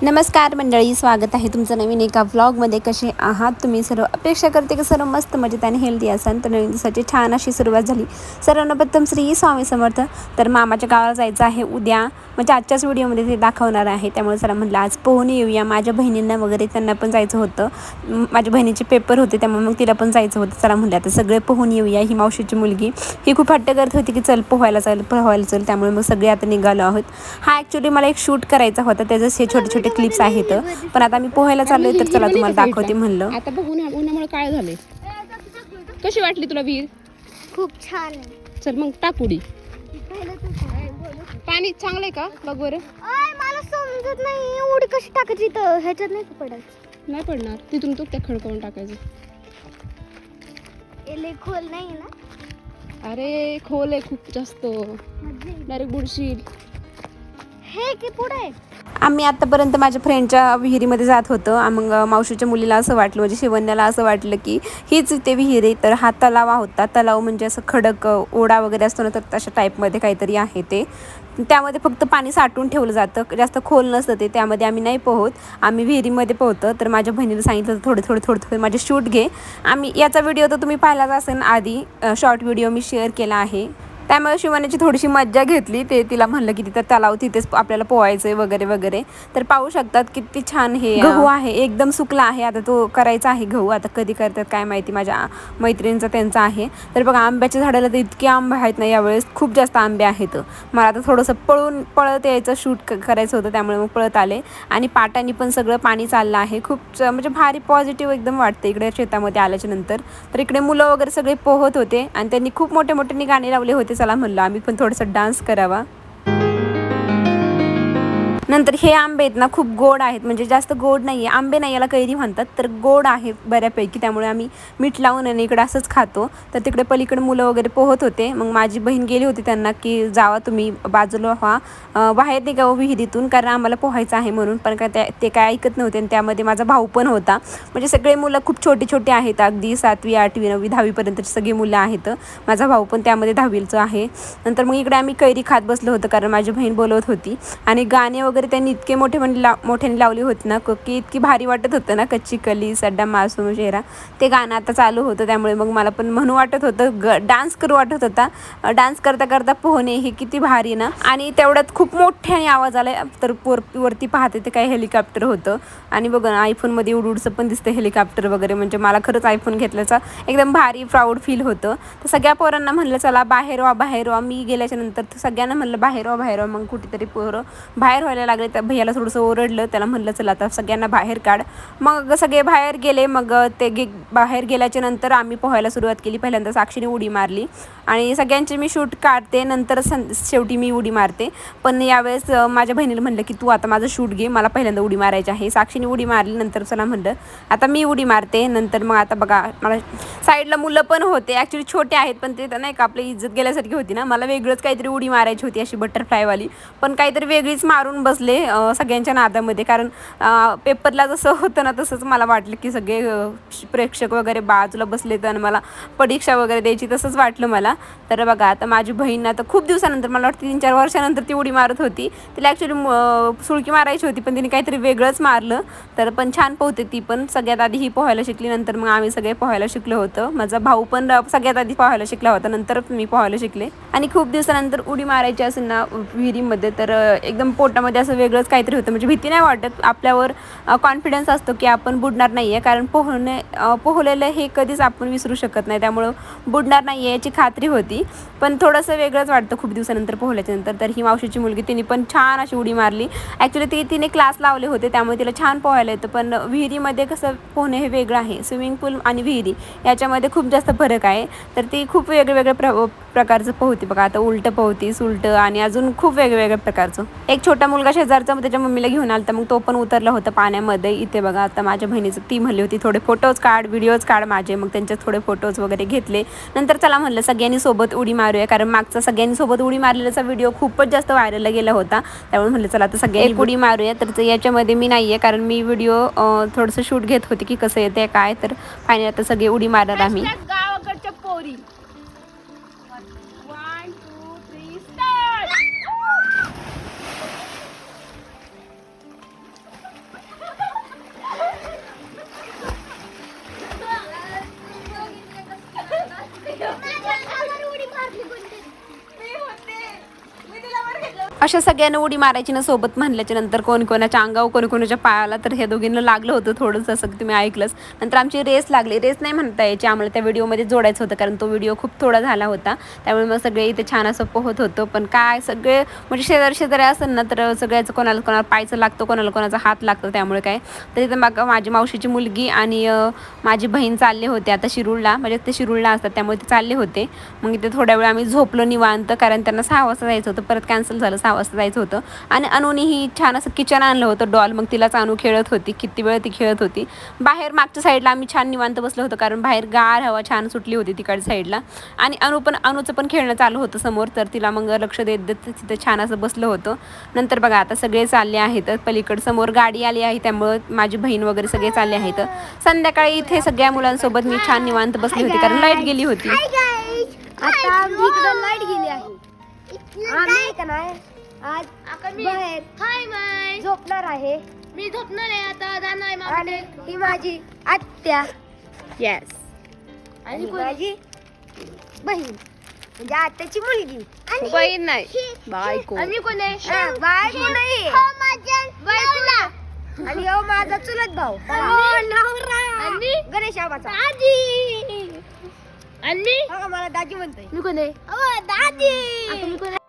नमस्कार मंडळी, स्वागत आहे तुमचं नवीन एका व्लॉगमध्ये. कसे आहात तुम्ही सर्व? अपेक्षा करते की सर्व मस्त मजेत आणि हेल्दी असाल. तर नवीन दिवसाची छान अशी सुरुवात झाली. सर्वांना प्रथम श्री स्वामी समर्थ. तर मामाच्या गावाला जायचं आहे उद्या, म्हणजे आजच्याच व्हिडिओमध्ये ते दाखवणार आहे. त्यामुळे चला म्हटलं आज पोहून येऊया. माझ्या बहिणींना वगैरे त्यांना पण जायचं होतं. माझ्या बहिणीचे पेपर होते त्यामुळे मग तिला पण जायचं होतं. चला म्हटलं आता सगळे पोहून येऊया. ही मावशीची मुलगी ही खूप हट्ट करत होती की चल पोहायला चल. त्यामुळे मग सगळे आता निघालो आहोत. हा ॲक्च्युली मला एक शूट करायचा होता, त्याचंच हे छोटे छोटे क्लिप्स आहेत. पण आता मी पोहायला चाललोय तर चला तुम्हाला दाखवते म्हणलं. आता बघ उन्हामुळे काय झाले. कशी वाटली तुला विहीर? खूप छान आहे. चल मग टाक उडी. पाणी चांगलंय का बघ बरं. मला समजत नाही उडी कशी टाकायची, तर ह्याच्यात नाही पडायचं. नाही पडणार, तिथून तू त्या खडकावून टाकायचं. लय खोल नाही ना. अरे खोल आहे खूप जास्त, डायरेक्ट बुडशील. हे की पुढे आम्ही आत्तापर्यंत माझ्या फ्रेंडच्या विहिरीमध्ये जात होतो. मग मावशीच्या मुलीला असं वाटलं, म्हणजे शिवण्याला असं वाटलं की हीच ते विहीर आहे. तर हा तलावा होता. तलाव म्हणजे असं खडक ओढा वगैरे असतो ना, तर तशा टाईपमध्ये काहीतरी आहे ते. त्यामध्ये फक्त पाणी साठवून ठेवलं जातं, जास्त खोल नसतं ते. त्यामध्ये आम्ही नाही पोहत, आम्ही विहिरीमध्ये पोहतो. तर माझ्या बहिणीला सांगितलं थोडे माझे शूट घे. आम्ही याचा व्हिडिओ तर तुम्ही पाहिलाच असेल आधी, शॉर्ट व्हिडिओ मी शेअर केला आहे. त्यामुळे शिवानीची थोडीशी मज्जा घेतली. ते तिला म्हणलं की तिथं तलाव, तिथेच आपल्याला पोहायचं आहे वगैरे वगैरे. तर पाहू शकतात किती छान हे गहू आहे, एकदम सुकला आहे. आता तो करायचा आहे गहू, आता कधी करतात काय माहिती. माझ्या मैत्रिणींचा त्यांचा आहे. तर बघा आंब्याच्या झाडाला तर इतके आंबे आहेत ना यावेळेस, खूप जास्त आंबे आहेत. मला आता थोडंसं पळत यायचं, शूट करायचं होतं, त्यामुळे मग पळत आले. आणि पाटांनी पण सगळं पाणी चाललं आहे. खूप म्हणजे भारी पॉझिटिव्ह एकदम वाटतं इकडे शेतामध्ये आल्याच्या नंतर. तर इकडे मुलं वगैरे सगळे पोहत होते आणि त्यांनी खूप मोठे गाणे लावले होते. चला म्हणलं आम्ही पण थोडासा डान्स करावा. नंतर हे आंबे आहेत ना खूप गोड आहेत, म्हणजे जास्त गोड नाही आहे. आंबे नाही, याला कैरी म्हणतात. तर गोड आहे बऱ्यापैकी, त्यामुळे आम्ही मीठ लावून आणि इकडे असंच खातो. तर तिकडे पलीकडे मुलं वगैरे पोहत होते. मग माझी बहीण गेली होती त्यांना की जावा तुम्ही बाजूला व्हा, बाहेर निघा विहिरीतून, कारण आम्हाला पोहायचं आहे म्हणून. पण काय ते काय ऐकत नव्हते. आणि त्यामध्ये माझा भाऊ पण होता. म्हणजे सगळे मुलं खूप छोटे आहेत, अगदी 7वी 8वी 9वी 10वीपर्यंतची सगळी मुलं आहेत. माझा भाऊ पण त्यामध्ये 10वीचं आहे. नंतर मग इकडे आम्ही कैरी खात बसलो होतो, कारण माझी बहीण बोलवत होती. आणि गाणे वगैरे त्यांनी इतके मोठ्याने लावली होती ना की इतकी भारी वाटत होतं ना. कच्ची कली सड्डा मासूम चेहरा, ते गाणं आता चालू होतं. त्यामुळे मग मला पण म्हणू वाटत होतं, डान्स करू वाटत होता. डान्स करता करता पोहणे हे किती भारी ना. आणि तेवढ्यात खूप मोठ्याने आवाज आला. तर वरती पाहते ते काय हेलिकॉप्टर होतं. आणि बघा ना आयफोनमध्ये उडूडचं पण दिसतं हेलिकॉप्टर वगैरे. म्हणजे मला खरंच आयफोन घेतल्याचा एकदम भारी प्राऊड फील होतं. तर सगळ्या पोरांना म्हणलं चला बाहेर व्हा. मी गेल्याच्या नंतर सगळ्यांना म्हणलं बाहेर व्हा. मग कुठेतरी पोरं बाहेर व्हायला लागले. त्या भैयाला थोडंसं ओरडलं, त्याला म्हणलं चला आता सगळ्यांना बाहेर काढ. मग सगळे बाहेर गेले. मग ते बाहेर गेल्याच्या नंतर आम्ही पोहायला सुरुवात केली. पहिल्यांदा साक्षीने उडी मारली आणि सगळ्यांचे मी शूट काढते, नंतर शेवटी मी उडी मारते. पण यावेळेस माझ्या बहिणीला म्हणलं की तू आता माझं शूट घे, मला पहिल्यांदा उडी मारायची आहे. साक्षीने उडी मारली, नंतर चला म्हणलं आता मी उडी मारते. नंतर मग आता बघा मला साईडला मुलं पण होते, ॲक्च्युली छोटे आहेत, पण ते तर नाही का आपली इज्जत गेल्यासारखी होती ना. मला वेगळंच काहीतरी उडी मारायची होती, अशी बटरफ्लायवाली. पण काहीतरी वेगळीच मारून बसले सगळ्यांच्या नादामध्ये. कारण पेपरला जसं होतं ना तसंच मला वाटलं की सगळे प्रेक्षक वगैरे बाजूला बसले तर मला परीक्षा वगैरे द्यायची, तसंच वाटलं मला. तर बघा आता माझी बहीण आता खूप दिवसानंतर, मला वाटतं 3-4 वर्षानंतर ती उडी मारत होती. तिला ॲक्च्युली सुळकी मारायची होती, पण तिने काहीतरी वेगळंच मारलं. तर पण छान पोहते ती पण. सगळ्यात आधी ही पोहायला शिकली, नंतर मग आम्ही सगळे पोहायला शिकलो होतो. माझा भाऊ पण सगळ्यात आधी पोहायला शिकला होता, नंतर मी पोहायला शिकले. आणि खूप दिवसानंतर उडी मारायची असेल ना विहिरीमध्ये तर एकदम पोटामध्ये असं वेगळंच काहीतरी होतं. म्हणजे भीती नाही वाटत, आपल्यावर कॉन्फिडन्स असतो की आपण बुडणार नाही आहे. कारण पोहलेलं हे कधीच आपण विसरू शकत नाही, त्यामुळं बुडणार नाही आहे याची खात्री होती. पण थोडंसं वेगळंच वाटतं खूप दिवसानंतर पोहल्याच्या नंतर. तर ही मावशीची मुलगी तिने पण छान अशी उडी मारली. ॲक्च्युली तिने क्लास लावले होते, त्यामुळे तिला छान पोहायला येतं. पण विहिरीमध्ये कसं पोहणे हे वेगळं आहे. स्विमिंग पूल आणि विहिरी याच्यामध्ये खूप जास्त फरक आहे. तर ती खूप वेगवेगळ्या प्रकारचं पोहते. बघा आता उलटं पोहती, सुलटं, आणि अजून खूप वेगवेगळ्या प्रकारचं. एक छोटा मुलगा शेजारचा त्याच्या मम्मीला घेऊन आला, तर मग तो पण उतरला होता पाण्यामध्ये. इथे बघा आता माझ्या बहिणीचं, ती म्हणली होती थोडे फोटोज काढ, व्हिडिओज काढ माझे. मग त्यांचे थोडे फोटोज वगैरे घेतले. नंतर चला म्हणलं सगळ्यांनी सोबत उडी मारूया, कारण मागचा सगळ्यांनी सोबत उडी मारलेल्याचा व्हिडिओ खूपच जास्त व्हायरलला गेला होता. त्यामुळे म्हणलं चला आता सगळ्यांनी उडी मारूया. तर याच्यामध्ये मी नाही आहे, कारण मी व्हिडिओ थोडंसं शूट घेत होते की कसं येते काय. तर फायनली आता सगळे उडी मारणार आम्ही. गावाकडच्या पोरी. 1 2 3 स्टार्ट. अशा सगळ्यांना उडी मारायची ना सोबत म्हणल्याच्या नंतर कोण कोणाच्या अंगावर कोणी कोणाच्या पायाला, तर हे दोघींना लागलं होतं थोडंसं, असं तुम्ही ऐकलंच. नंतर आमची रेस लागली. रेस नाही म्हणता यायची, आम्हाला त्या व्हिडिओमध्ये जोडायचं होतं कारण तो व्हिडिओ खूप थोडा झाला होता. त्यामुळे मग सगळे इथे छान असं पोहत होतं. पण काय सगळे म्हणजे शेजारी असेल ना तर सगळ्याचं कोणाला पायचं लागतं, कोणाचा हात लागतो. त्यामुळे काय तर इथं मग माझी मावशीची मुलगी आणि माझी बहीण चालले होते आता शिरूरला, म्हणजे ते शिरूरला असतात त्यामुळे ते चालले होते. मग इथे थोड्या वेळ आम्ही झोपलो निवांत, कारण त्यांना 6 वाजता जायचं होतं, परत कॅन्सल झालं, 6 वाजता जायचं होतं. आणि अनुनीही छान असं किचन आणलं होतं डॉल, मग तिलाच अनु खेळत होती, किती वेळ ती खेळत होती. बाहेर मागच्या साईडला आम्ही छान निवांत बसलो होतो, कारण बाहेर गार हवा छान सुटली होती तिकडच्या साईडला. आणि अनुचं पण खेळणं चालू होतं समोर, तर तिला मग लक्ष देत तिथे छान असं बसलं होतं. नंतर बघा आता सगळे चालले आहेत पलीकडे, समोर गाडी आली आहे त्यामुळं माझी बहीण वगैरे सगळे चालले आहेत. संध्याकाळी इथे सगळ्या मुलांसोबत मी छान निवांत बसली होती कारण लाईट गेली होती. आता आमची इकडं लाईट गेली आहे. आम्ही का नाही आज बाहेर झोपणार आहे. मी झोपणार आहे आता, जाणार आणि ही माझी आत्या येस, आणि माझी बहीण म्हणजे आत्याची मुलगी. बहीण नाही बायको. आणि कोण आहे? बायको नाही, आणि हो माझा चुलत भाऊ आणि गणेश आबाचा. आणि बघा मला दाजी म्हणतोय. मी कोण आहे? दादी. आता मी कोण आहे?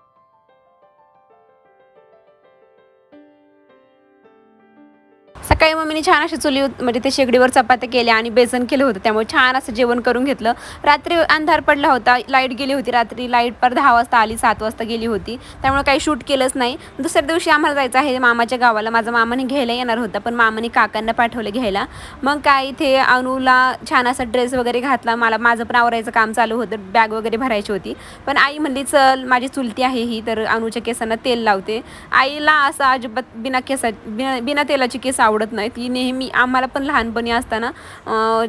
सकाळी मम्मीने छान अशी चुली म्हणजे ते शेगडीवर चपात्या केल्या आणि बेसन केलं होतं, त्यामुळे छान असं जेवण करून घेतलं. रात्री अंधार पडला होता, लाईट गेली होती रात्री, लाईट पर 10 वाजता आली, 7 वाजता गेली होती, त्यामुळे काही शूट केलंच नाही. दुसऱ्या दिवशी आम्हाला जायचं आहे मामाच्या गावाला. माझा मामाने घ्यायला येणार होता, पण मामाने काकांना पाठवलं घ्यायला. मग काय इथे अनुला छान असा ड्रेस वगैरे घातला. माझं पण आवरायचं काम चालू होतं, बॅग वगैरे भरायची होती. पण आई म्हणली चल, माझी चुलती आहे ही, तर अनुच्या केसांना तेल लावते. आईला असं अजिबात बिना तेलाची केस आवडत नाही. ती नेहमी आम्हाला पण लहानपणी असताना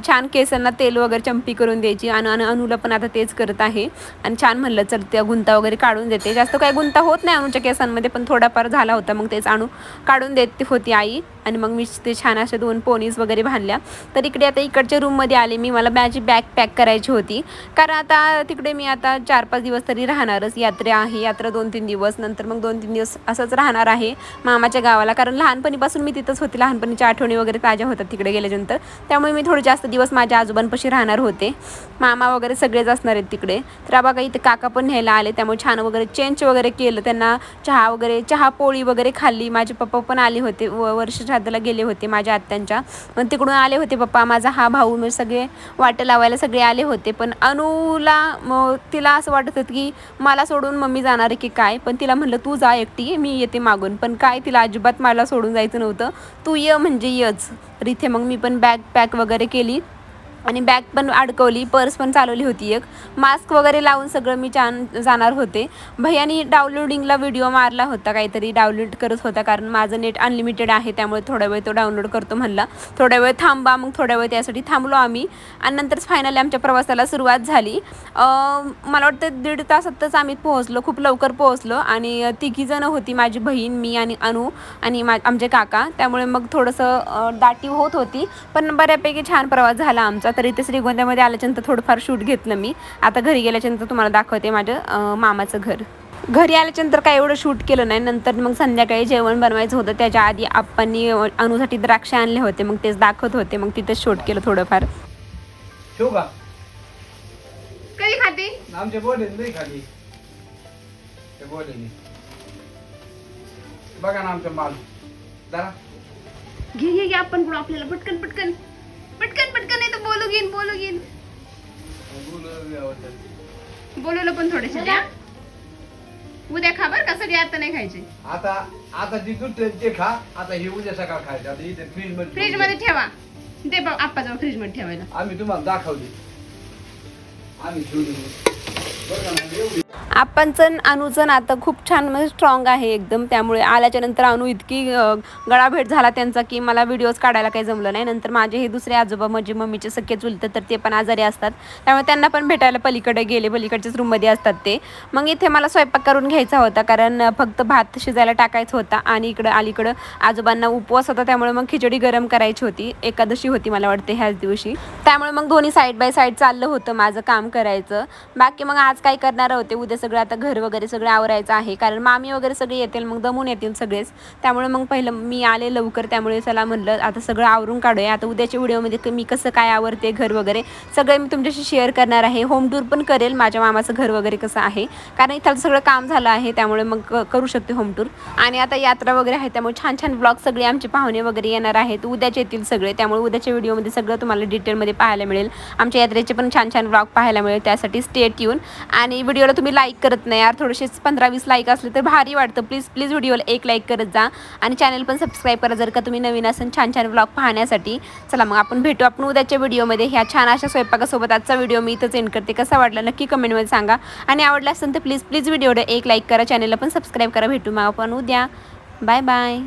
छान केसांना तेल वगैरे चंपी करून द्यायची, आणि अनुला पण आता तेच करत आहे. आणि छान म्हणलं चल त्या गुंता वगैरे काढून देते. जास्त काही गुंता होत नाही अनुच्या केसांमध्ये, पण थोडाफार झाला होता, मग तेच अनु काढून देत होती आई. आणि मग मी ते छान अशा 2 पोनीज वगैरे बांधल्या. तर इकडे आता इकडच्या रूममध्ये आले मी. मला माझी बॅग पॅक करायची होती, कारण आता तिकडे मी आता 4-5 दिवस तरी राहणारच. यात्रा आहे, यात्रा 2-3 दिवस, नंतर मग 2-3 दिवस असंच राहणार आहे मामाच्या गावाला, कारण लहानपणीपासून मी तिथंच होते. लहानपणीच्या आठवणी वगैरे ताज्या होतात तिकडे गेल्यानंतर, त्यामुळे मी थोडे जास्त दिवस माझ्या आजोबांपाशी राहणार होते. मामा वगैरे सगळेच असणार आहेत तिकडे. तर बघा इथे काका पण न्यायला आले, त्यामुळे छान वगैरे चेंज वगैरे केलं त्यांना. चहा पोळी वगैरे खाल्ली. माझे पप्पा पण आले होते, वर्ष श्राद्धला गेले होते माझ्या आत्यांच्या, पण तिकडून आले होते पप्पा, माझा हा भाऊ, मी सगळे वाटं लावायला सगळे आले होते. पण अनुला तिला असं वाटत होतं की मला सोडून मम्मी जाणार आहे की काय, पण तिला म्हणलं तू जा एकटी, मी येते मागून. पण काय तिला अजिबात मला सोडून जायचं नव्हतं, तू ये म्हणजे यच. तर इथे मग मी पण बॅग पॅक वगैरे केली आणि बॅग पण अडकवली, पर्स पण चालवली होती एक. मास्क वगैरे लावून सगळं मी छान जाणार होते. भैयानी डाउनलोडिंगला व्हिडिओ मारला होता, काहीतरी डाउनलोड करत होता, कारण माझं नेट अनलिमिटेड आहे, त्यामुळे थोडा वेळ तो डाउनलोड करतो म्हणला. थोड्या वेळ थांबा, मग थोड्या वेळ त्यासाठी थांबलो आम्ही. आणि नंतरच फायनली आमच्या प्रवासाला सुरुवात झाली. मला वाटतं 1.5 तासातच आम्ही पोहोचलो, खूप लवकर पोहोचलो. आणि 3 जणं होती, माझी बहीण, मी आणि अनु आणि आमचे काका, त्यामुळे मग थोडंसं दाटी होत होती, पण बऱ्यापैकी छान प्रवास झाला आमचा. तर इथे श्रीगोंद्यामध्ये आल्याच्यानंतर थोडंफार शूट घेतलं मी. आता घरी गेल्याच्यानंतर तुम्हाला दाखवते माझं मामाचं घर. घरी आल्याच्यानंतर काय एवढं शूट केलं नाही. नंतर मग संध्याकाळी जेवण बनवायचं होतं, त्याच्या आधी आप्पांनी अनुसाठी द्राक्ष आणले होते, मग तेच दाखवत होते, मग तिथेच शूट केलं थोडंफार. कधी खाते? आमच्या बोले नाही खाली ते बोले बघा ना आमचा माल जरा घे आपण पुढं आपल्याला पटकन पटकन पटकन पटकन नाही तर बोलू घेईन बोलवलं पण थोडेसे द्या. उद्या खा बरं का, सगळे आता नाही खायचे. आता जी दूध ते खा, आता हे उद्या सकाळ खायचं. आता इथे फ्रीज मध्ये ठेवा, ते बघ आप्पाजवळ फ्रीज मध्ये ठेवायला. आम्ही तुम्हाला दाखवली, आम्ही ठेवली बघा ना एवढी. आप्पांचं अनुचं नातं खूप छान म्हणजे स्ट्रॉंग आहे एकदम, त्यामुळे आल्याच्यानंतर अनु इतकी गळाभेट झाला त्यांचा की मला व्हिडिओज काढायला काही जमलं नाही. नंतर माझे हे दुसरे आजोबा म्हणजे मम्मीचे सख्खे चुलते, तर ते पण आजारी असतात, त्यामुळे त्यांना पण भेटायला पलीकडे गेले, पलीकडच्याच रूममध्ये असतात ते. मग इथे मला स्वयंपाक करून घ्यायचा होता, कारण फक्त भात शिजायला टाकायचा होता आणि इकडं अलीकडं आजोबांना उपवास होता, त्यामुळे मग खिचडी गरम करायची होती. एकादशी होती मला वाटते ह्याच दिवशी, त्यामुळे मग दोन्ही साईड बाय साईड चाललं होतं माझं काम करायचं. बाकी मग आज काय करणार होते, उद्या सगळं आता घर वगैरे सगळं आवरायचं आहे, कारण मामी वगैरे सगळे येतील, मग दमून येतील सगळेच. त्यामुळे मग पहिलं मी आले लवकर, त्यामुळे चला म्हणलं आता सगळं आवरून काढूया. आता उद्याच्या व्हिडिओमध्ये मी कसं काय आवरते घर वगैरे सगळं मी तुमच्याशी शेअर करणार आहे. होम टूर पण करेल माझ्या मामाचं घर वगैरे कसं आहे, कारण इथं सगळं काम झालं आहे, त्यामुळे मग करू शकते होम टूर. आणि आता यात्रा वगैरे आहे, त्यामुळे छान छान ब्लॉग सगळे आमचे पाहुणे वगैरे येणार आहेत, उद्याचे येतील सगळे. त्यामुळे उद्याच्या व्हिडिओमध्ये सगळं तुम्हाला डिटेलमध्ये पाहायला मिळेल. आमच्या यात्रेचे पण छान छान ब्लॉग पाहायला मिळेल, त्यासाठी स्टे ट्यून. आणि व्हिडिओला तुम्ही लाईक करत नाही यार, थोडेसे 15-20 लाईक असले तर भारी वाटतं. प्लीज व्हिडिओला एक लाईक करत जा आणि चॅनल पण सबस्क्राईब करा जर का तुम्ही नवीन असाल छान छान ब्लॉग पाहण्यासाठी. चला मग आपण भेटू आपण उद्याच्या व्हिडिओमध्ये. ह्या छान अशा स्वयंपाकासोबत आजचा व्हिडिओ मी इथंच एंड करते. कसा वाटला नक्की कमेंटमध्ये सांगा, आणि आवडला असेल तर प्लीज व्हिडिओला एक लाईक करा, चॅनलला पण सबस्क्राईब करा. भेटू मग आपण उद्या. Bye bye.